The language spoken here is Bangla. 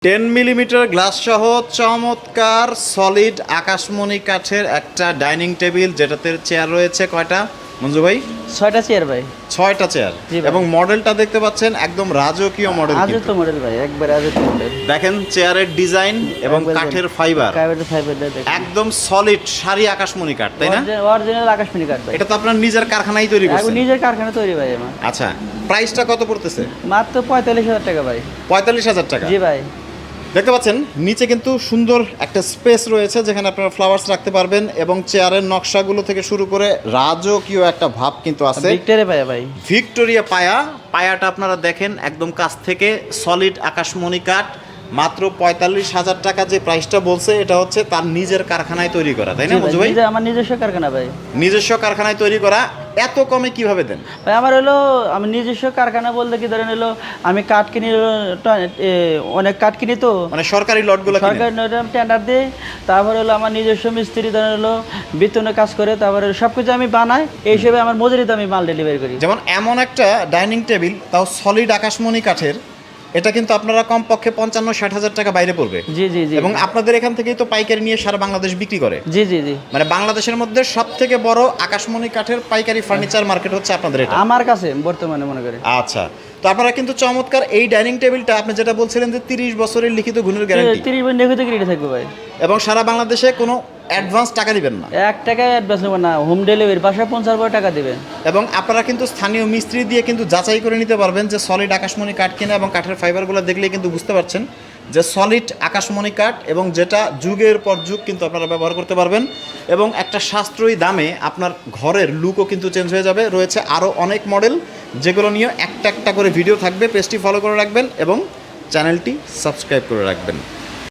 10 মিলিমিটার গ্লাস সহ চমৎকার সলিড আকাশমণি কাঠের একটা ডাইনিং টেবিল, যেটাতে চেয়ার রয়েছে কয়টা মঞ্জু ভাই? 6টা চেয়ার ভাই। 6টা চেয়ার এবং মডেলটা দেখতে পাচ্ছেন একদম রাজকীয় মডেল। আজও মডেল ভাই, একবার আজও মডেল। দেখেন চেয়ারের ডিজাইন এবং কাঠের ফাইবার, একদম সলিড সারি আকাশমণি কাঠ, তাই না? অরিজিনাল আকাশমণি কাঠ ভাই। এটা তো আপনার নিজের কারখানায় তৈরি করছেন? নিজের কারখানা তৈরি ভাই আমার। আচ্ছা, প্রাইসটা কত পড়তেছে? মাত্র 45,000 টাকা ভাই। 45,000 টাকা? জি ভাই। দেখতে পাচ্ছেন নিচে কিন্তু সুন্দর একটা স্পেস রয়েছে যেখানে আপনারা ফ্লাওয়ার্স রাখতে পারবেন এবং চেয়ারের নকশাগুলো থেকে শুরু করে রাজকীয় একটা ভাব কিন্তু আছে। ভিক্টোরিয়া পায়া ভাই, ভিক্টোরিয়া পায়াটা আপনারা দেখেন একদম কাছ থেকে সলিড আকাশমণি কাঠ। মাত্র 45,000 টাকা যে প্রাইসটা বলছে, এটা হচ্ছে তার নিজের কারখানায় তৈরি করা, তাই না মজু ভাই? আমার নিজস্ব কারখানা ভাই। নিজস্ব কারখানায় তৈরি করা, এত কমে কিভাবে দেন ভাই? আমার হলো আমি নিজস্ব কারখানা বলতে কি ধরেন হলো আমি কাঠ কিনি, অনেক কাঠ কিনি তো, মানে সরকারি লটগুলো সরকারি টেন্ডার দিই। তারপরে হলো আমার নিজস্ব মিস্ত্রি ধরেন হলো বেতনে কাজ করে, তারপরে সব কিছু আমি বানাই। এই হিসেবে আমার মজুরিতে আমি মাল ডেলিভারি করি। যেমন এমন একটা ডাইনিং টেবিল, তাও সলিড আকাশমণি কাঠের, এটা কিন্তু আপনারা কমপক্ষে 55-60 হাজার টাকা বাইরে পড়বে। জি জি জি। এবং আপনাদের এখান থেকেই তো পাইকারি নিয়ে সারা বাংলাদেশ বিক্রি করে। জি জি জি। মানে বাংলাদেশের মধ্যে সব থেকে বড় আকাশমণি কাঠের পাইকারি ফার্নিচার মার্কেট হচ্ছে আপনাদের এটা আমার কাছে বর্তমানে মনে করি। আচ্ছা, তো আপনারা কিন্তু চমৎকার এই ডাইনিং টেবিলটা, আপনি যেটা বলছিলেন যে 30 বছরের লিখিত গুণের গ্যারান্টি, 30 বছর লিখিত গ্যারান্টি থাকবে ভাই। এবং সারা বাংলাদেশে কোনো অ্যাডভান্স টাকা দিবেন না? 1 টাকা অ্যাডভান্স নেবেন না, হোম ডেলিভারি বাসায় 50 টাকা দিবেন। এবং আপনারা কিন্তু স্থানীয় মিস্ত্রি দিয়ে কিন্তু যাচাই করে নিতে পারবেন যে সলিড আকাশমণি কাঠ কিনা, এবং কাঠের ফাইবারগুলো দেখলেই কিন্তু বুঝতে পারছেন যে সলিড আকাশমণি কাঠ, এবং যেটা যুগের পর যুগ কিন্তু আপনারা ব্যবহার করতে পারবেন এবং একটা সাশ্রয়ী দামে আপনার ঘরের লুকও কিন্তু চেঞ্জ হয়ে যাবে। রয়েছে আরও অনেক মডেল, যেগুলো নিয়ে একটা একটা করে ভিডিও থাকবে। পেজটি ফলো করে রাখবেন এবং চ্যানেলটি সাবস্ক্রাইব করে রাখবেন।